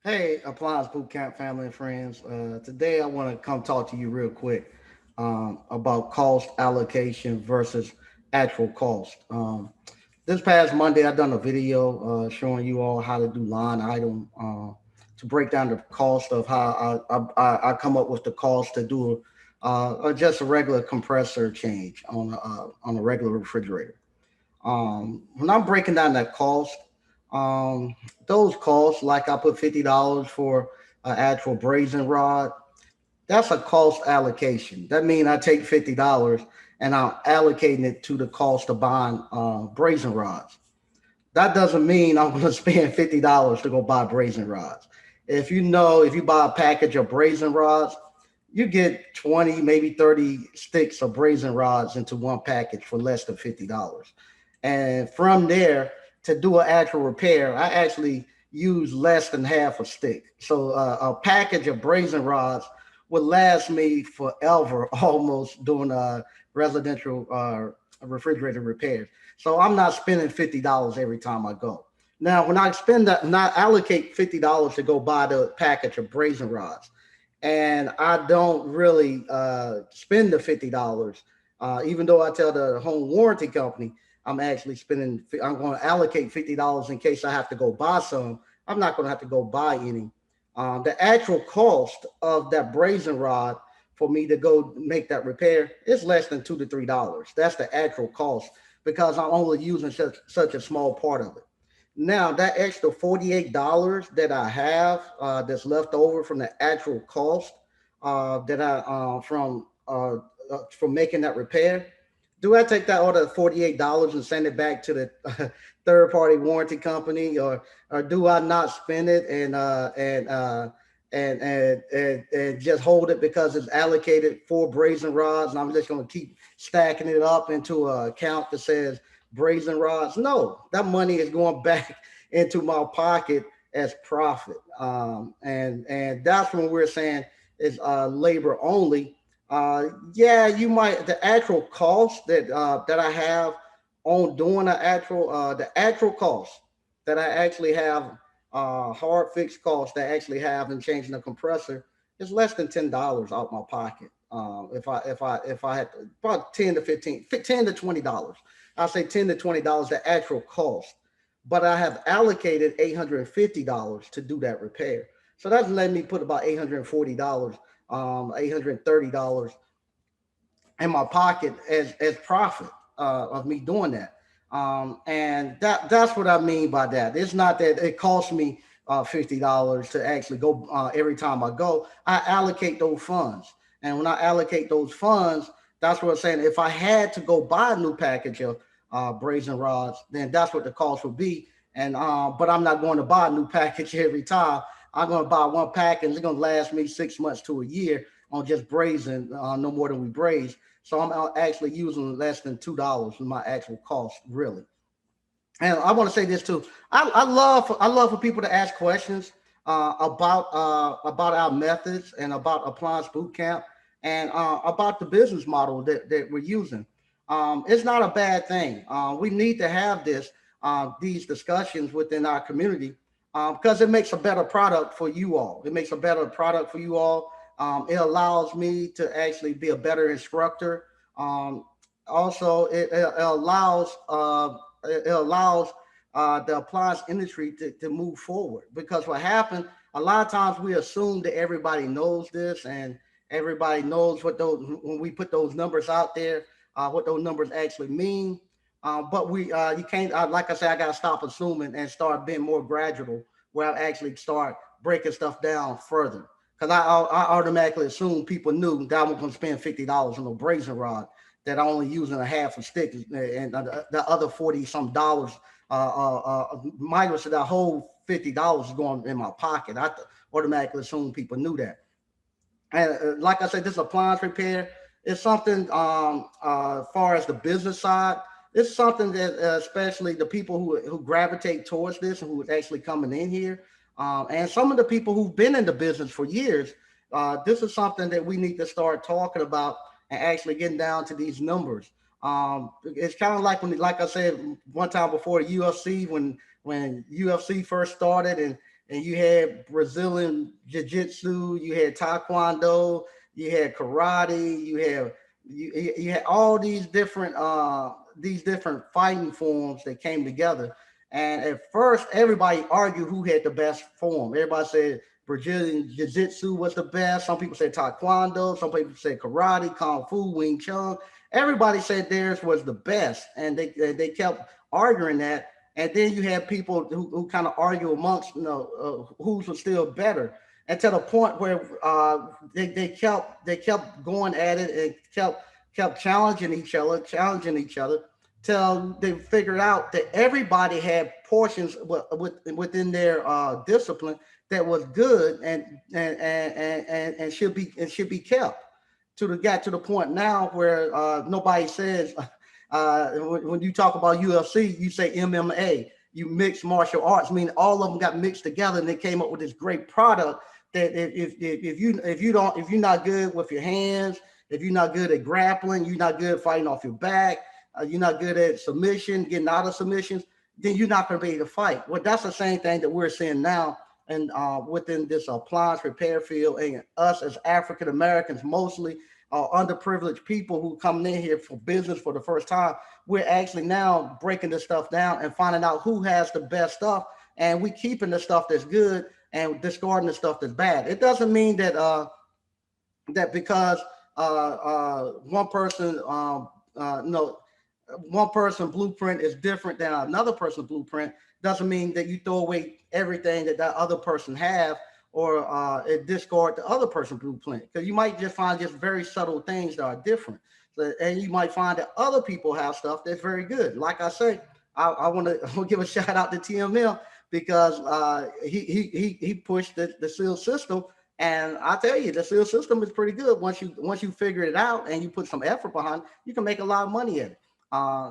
Hey, Appliance Bootcamp family and friends. Today I want to come talk to you real quick about cost allocation versus actual cost. This past Monday, I done a video showing you all how to do line item to break down the cost of how I come up with the cost to do just a regular compressor change on a regular refrigerator. When I'm breaking down that cost, um, those costs, like I put $50 for an actual brazen rod, that's a cost allocation. That means I take $50 and I'm allocating it to the cost of buying brazen rods. That doesn't mean I'm going to spend $50 to go buy brazen rods. If you buy a package of brazen rods, you get 20, maybe 30 sticks of brazen rods into one package for less than $50. And from there, to do an actual repair, I actually use less than half a stick. So a package of brazen rods would last me forever, almost doing residential refrigerator repairs. So I'm not spending $50 every time I go. Now, when I spend that, not allocate $50 to go buy the package of brazen rods, and I don't really spend the $50. Even though I tell the home warranty company I'm actually spending, I'm going to allocate $50 in case I have to go buy some. I'm not going to have to go buy any. The actual cost of that brazen rod for me to go make that repair is less than $2 to $3. That's the actual cost because I'm only using such a small part of it. Now that extra $48 that I have that's left over from the actual cost that I from making that repair, do I take that order $48 and send it back to the third party warranty company, or do I not spend it and just hold it because it's allocated for brazen rods and I'm just going to keep stacking it up into an account that says brazen rods? No, that money is going back into my pocket as profit. And that's when we're saying is labor only. Yeah, you might the actual cost that I have on doing the actual cost that I actually have hard fixed costs that I actually have in changing the compressor is less than $10 out my pocket. If I had to, about 10 to 15, 10 to $20. I'll say $10 to $20 the actual cost, but I have allocated $850 to do that repair. So that's letting me put about $840, $830 in my pocket as profit of me doing that. And that's what I mean by that. It's not that it costs me $50 to actually go every time I go. I allocate those funds, and when I allocate those funds, that's what I'm saying. If I had to go buy a new package of brazen rods, then that's what the cost would be. And but I'm not going to buy a new package every time. I'm going to buy one package. It's going to last me 6 months to a year on just brazen, no more than we braise. So I'm actually using less than $2 for my actual cost, really. And I want to say this too. I love for people to ask questions about our methods and about appliance boot camp and about the business model that we're using. It's not a bad thing. We need to have these discussions within our community because it makes a better product for you all. It makes a better product for you all. It allows me to actually be a better instructor. Um, Also, it allows the appliance industry to move forward because what happened a lot of times we assume that everybody knows this and everybody knows what those when we put those numbers out there, what those numbers actually mean. But we you can't like I said, I gotta stop assuming and start being more gradual where I actually start breaking stuff down further. Because I automatically assume people knew that I was gonna spend $50 on a brazen rod that I only using a half a stick and the other 40 some dollars minus that whole $50 is going in my pocket. I automatically assume people knew that. And like I said, this appliance repair is something far as the business side. It's something that especially the people who gravitate towards this and who is actually coming in here, and some of the people who've been in the business for years. This is something that we need to start talking about and actually getting down to these numbers. It's kind of like like I said one time before UFC when UFC first started and you had Brazilian jiu-jitsu, you had taekwondo, you had karate, you had all these different fighting forms that came together. And at first, everybody argued who had the best form. Everybody said Brazilian Jiu Jitsu was the best. Some people said Taekwondo. Some people said karate, Kung Fu, Wing Chun. Everybody said theirs was the best, and they kept arguing that. And then you had people who kind of argue amongst whose was still better, and to the point where they kept going at it and kept challenging each other till they figured out that everybody had portions within their discipline that was good and should be kept. To the got to the point now where nobody says when you talk about UFC, you say MMA, you mix martial arts, meaning all of them got mixed together and they came up with this great product that if you're not good with your hands, if you're not good at grappling, you're not good at fighting off your back, you're not good at submission, getting out of submissions, then you're not going to be able to fight. Well, that's the same thing that we're seeing now, and within this appliance repair field, and us as African Americans, mostly underprivileged people who come in here for business for the first time, we're actually now breaking this stuff down and finding out who has the best stuff, and we keeping the stuff that's good and discarding the stuff that's bad. It doesn't mean that because one person no one person blueprint is different than another person's blueprint, doesn't mean that you throw away everything that other person have, or discard the other person's blueprint, because you might just find just very subtle things that are different. And you might find that other people have stuff that's very good. Like I say, I want to give a shout out to TML because he pushed the seal system. And I tell you, the seal system is pretty good. Once you figure it out and you put some effort behind it, you can make a lot of money at it.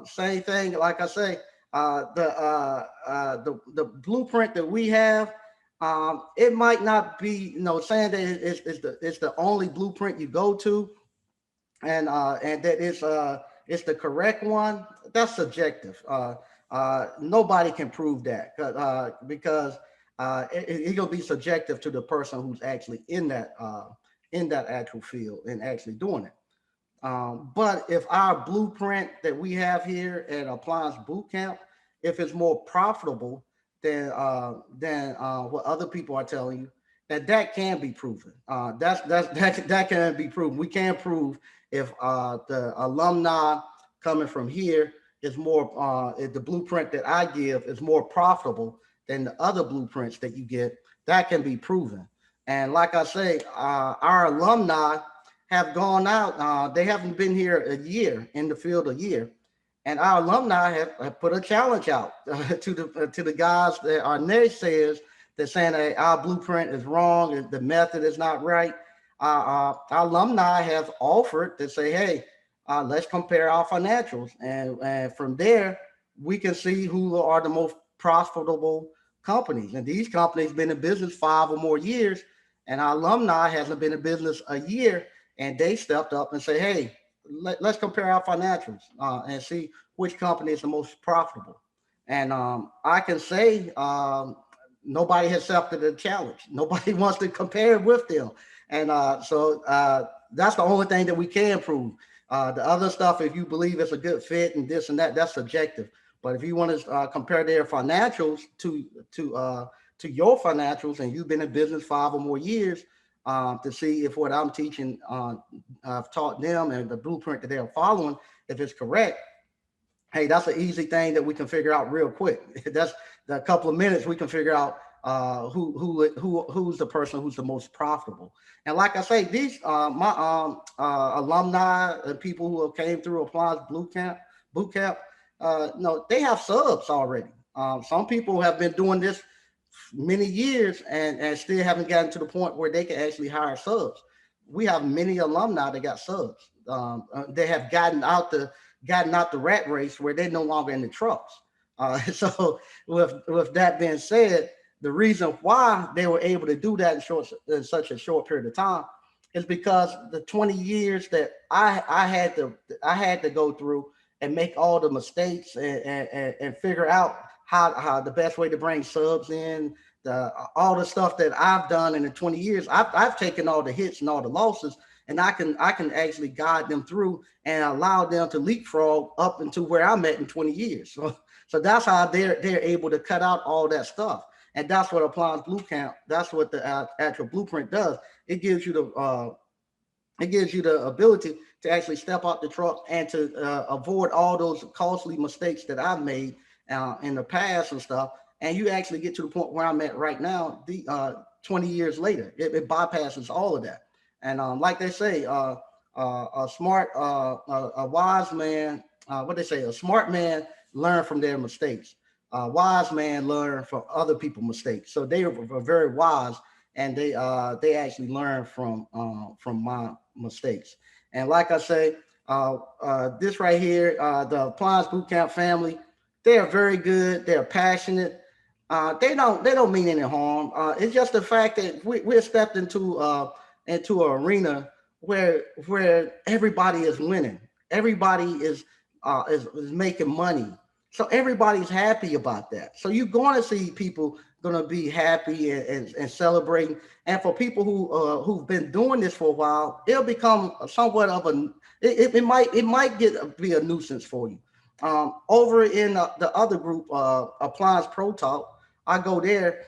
Same thing, like I say, the blueprint that we have, it might not be, saying that it's the only blueprint you go to, and that it's the correct one. That's subjective. Nobody can prove that because it's gonna be subjective to the person who's actually in that actual field and actually doing it. But if our blueprint that we have here at Appliance Bootcamp, if it's more profitable than what other people are telling you, that can be proven. That can be proven. We can prove if the alumni coming from here is more, if the blueprint that I give is more profitable than the other blueprints that you get. That can be proven. And like I say, our alumni have gone out. They haven't been here a year in the field a year, and our alumni have put a challenge out to the guys that are naysayers that saying that our blueprint is wrong, the method is not right. Our alumni have offered to say, hey, let's compare our financials, and from there we can see who are the most profitable companies. And these companies been in business 5 or more years, and our alumni hasn't been in business a year, and they stepped up and say, hey, let's compare our financials and see which company is the most profitable. And I can say nobody has accepted the challenge. Nobody wants to compare with them. And so that's the only thing that we can prove. The other stuff, if you believe it's a good fit and this and that, that's subjective. But if you want to compare their financials to your financials, and you've been in business 5 or more years, to see if what I'm teaching, I've taught them, and the blueprint that they're following, if it's correct, hey, that's an easy thing that we can figure out real quick. That's a couple of minutes we can figure out who's the person who's the most profitable. And like I say, these my alumni and people who have came through Appliance Bootcamp, no, they have subs already. Some people have been doing this many years and still haven't gotten to the point where they can actually hire subs. We have many alumni that got subs. They have gotten out the rat race where they're no longer in the trucks. So with that being said, the reason why they were able to do that in such a short period of time is because the 20 years that I had to go through and make all the mistakes and figure out how the best way to bring subs in, the all the stuff that I've done in the 20 years. I've taken all the hits and all the losses, and I can actually guide them through and allow them to leapfrog up into where I'm at in 20 years. So that's how they're able to cut out all that stuff. And that's what applies blue camp. That's what the actual blueprint does. It gives you the ability to actually step out the truck and to avoid all those costly mistakes that I've made in the past and stuff. And you actually get to the point where I'm at right now, the 20 years later. It bypasses all of that. And like they say, a smart, a wise man, what they say, a smart man learn from their mistakes. A wise man learn from other people's mistakes. So they were very wise, and they actually learn from my mistakes. And like I say, this right here, the Appliance Bootcamp family, they are very good. They're passionate. They don't mean any harm. It's just the fact that we're stepped into an arena where everybody is winning. Everybody is making money. So everybody's happy about that. So you're going to see people going to be happy and celebrating. And for people who've been doing this for a while, it'll become somewhat of a it might be a nuisance for you. Over in the other group, Appliance Pro Talk, I go there.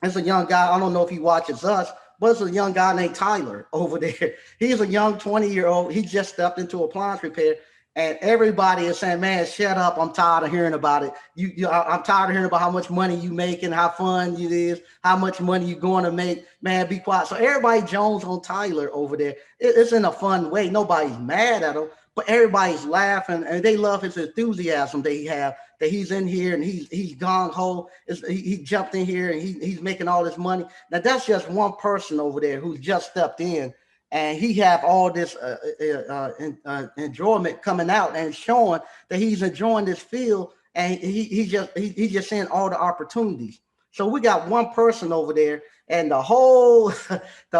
There's a young guy. I don't know if he watches us, but it's a young guy named Tyler over there. He's a young 20-year-old. He just stepped into appliance repair, and everybody is saying, "Man, shut up! I'm tired of hearing about it. I'm tired of hearing about how much money you make and how fun it is, how much money you're going to make. Man, be quiet." So everybody jones on Tyler over there. It's in a fun way. Nobody's mad at him, but everybody's laughing, and they love his enthusiasm that he have. That he's in here and he's gung ho. He jumped in here and he's making all this money. Now that's just one person over there who's just stepped in, and he have all this enjoyment coming out and showing that he's enjoying this field, and he's just seeing all the opportunities. So we got one person over there, and the whole the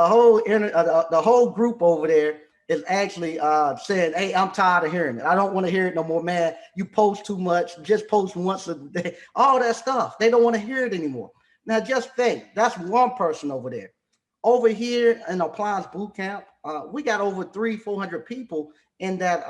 whole group over there is actually saying, "Hey, I'm tired of hearing it. I don't want to hear it no more, man. You post too much. Just post once a day." All that stuff. They don't want to hear it anymore. Now, just think, that's one person over there. Over here in Appliance Boot Camp, we got over 400 people in that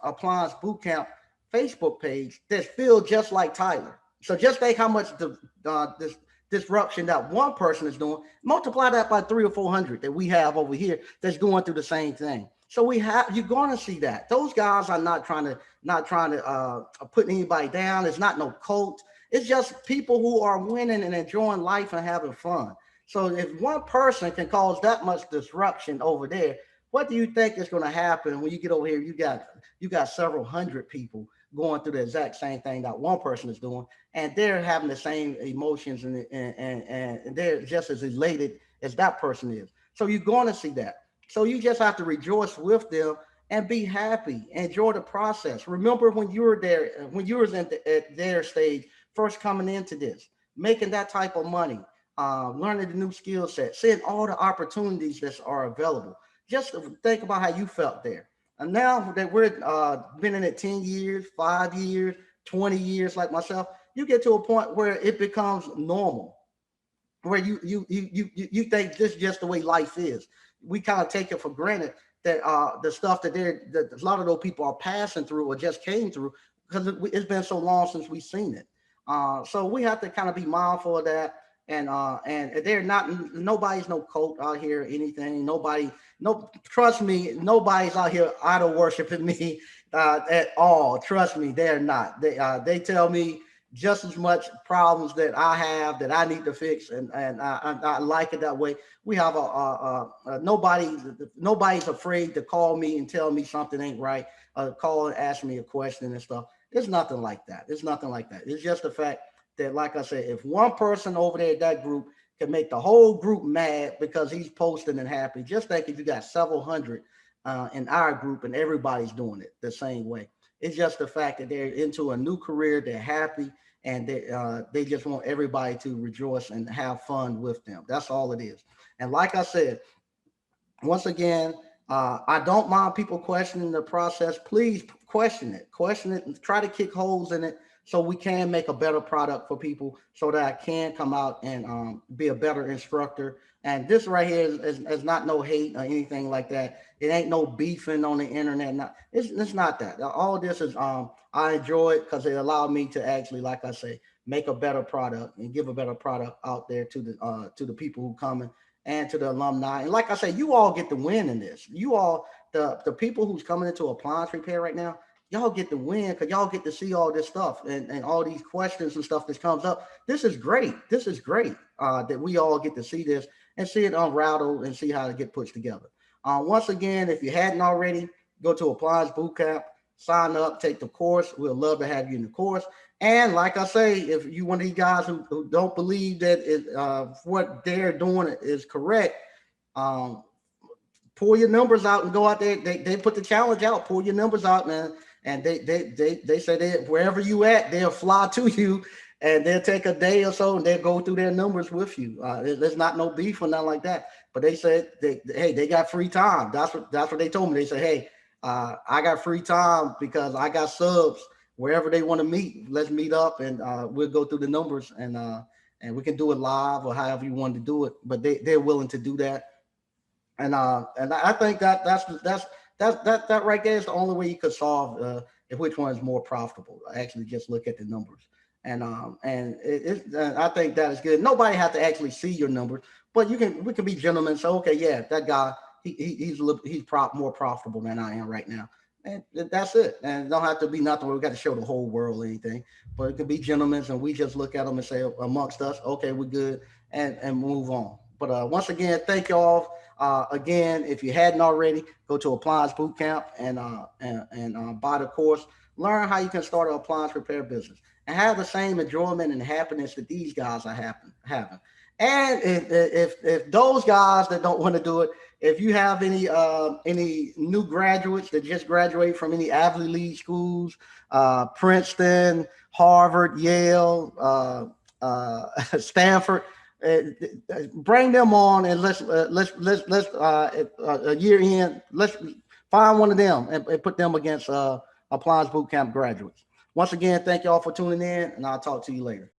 Appliance Boot Camp Facebook page that feel just like Tyler. So just think how much this disruption that one person is doing. Multiply that by 300 or 400 that we have over here that's going through the same thing. So you're going to see that those guys are not trying to put anybody down. It's not no cult. It's just people who are winning and enjoying life and having fun. So if one person can cause that much disruption over there, what do you think is going to happen when you get over here? You got several hundred people going through the exact same thing that one person is doing, and they're having the same emotions, and they're just as elated as that person is. So you're going to see that. So you just have to rejoice with them and be happy. Enjoy the process. Remember when you were there, when you were at their stage, first coming into this, making that type of money, learning the new skill set, seeing all the opportunities that are available. Just think about how you felt there. And now that we're been in it 10 years, 5 years, 20 years, like myself, you get to a point where it becomes normal, where you think this is just the way life is. We kind of take it for granted that the stuff that a lot of those people are passing through or just came through, because it's been so long since we've seen it. So we have to kind of be mindful of that. And they're not, nobody's no cult out here or anything. Trust me, nobody's out here idol worshiping me at all. Trust me, they're not. They tell me just as much problems that I have that I need to fix, and I like it that way. We have nobody's afraid to call me and tell me something ain't right. Call and ask me a question and stuff. It's nothing like that. It's nothing like that. It's just the fact that, like I said, if one person over there at that group can make the whole group mad because he's posting and happy, just think if you got several hundred in our group and everybody's doing it the same way. It's just the fact that they're into a new career, they're happy, and they just want everybody to rejoice and have fun with them. That's all it is. And like I said, once again, I don't mind people questioning the process. Please question it and try to kick holes in it so we can make a better product for people so that I can come out and be a better instructor. And this right here is not no hate or anything like that. It ain't no beefing on the internet. Not, it's not that. All this is I enjoy it because it allowed me to actually, like I say, make a better product and give a better product out there to the people who come and to the alumni. And like I say, you all get the win in this. You all, the people who's coming into appliance repair right now, y'all get the win because y'all get to see all this stuff and all these questions and stuff that comes up. This is great. This is great that we all get to see this and see it unraveled and see how it get put together. Once again, if you hadn't already, go to Appliance Bootcamp, sign up, take the course. We'll love to have you in the course. And like I say, if you one of these guys who don't believe that what they're doing is correct, um, pull your numbers out and go out there. They put the challenge out. Pull your numbers out, man. And they say that wherever you at, they'll fly to you, and they'll take a day or so and they'll go through their numbers with you. There's not no beef or nothing like that. But they said hey, they got free time. That's what they told me. They said, hey, I got free time because I got subs wherever they want to meet. Let's meet up and we'll go through the numbers and we can do it live or however you want to do it. But they're willing to do that. And I think that right there is the only way you could solve which one is more profitable. Actually, just look at the numbers, and I think that is good. Nobody has to actually see your numbers, but we can be gentlemen. So okay, yeah, that guy he's more profitable than I am right now, and that's it. And it don't have to be nothing where we got to show the whole world or anything, but it can be gentlemen, and we just look at them and say amongst us, okay, we're good, and move on. But once again, thank y'all. Again, if you hadn't already, go to Appliance Bootcamp and buy the course. Learn how you can start an appliance repair business and have the same enjoyment and happiness that these guys are having. And if those guys that don't want to do it, if you have any new graduates that just graduate from any Ivy League schools, Princeton, Harvard, Yale, Stanford, bring them on and let's a year in, let's find one of them and put them against Appliance Bootcamp graduates. Once again, thank y'all for tuning in, and I'll talk to you later.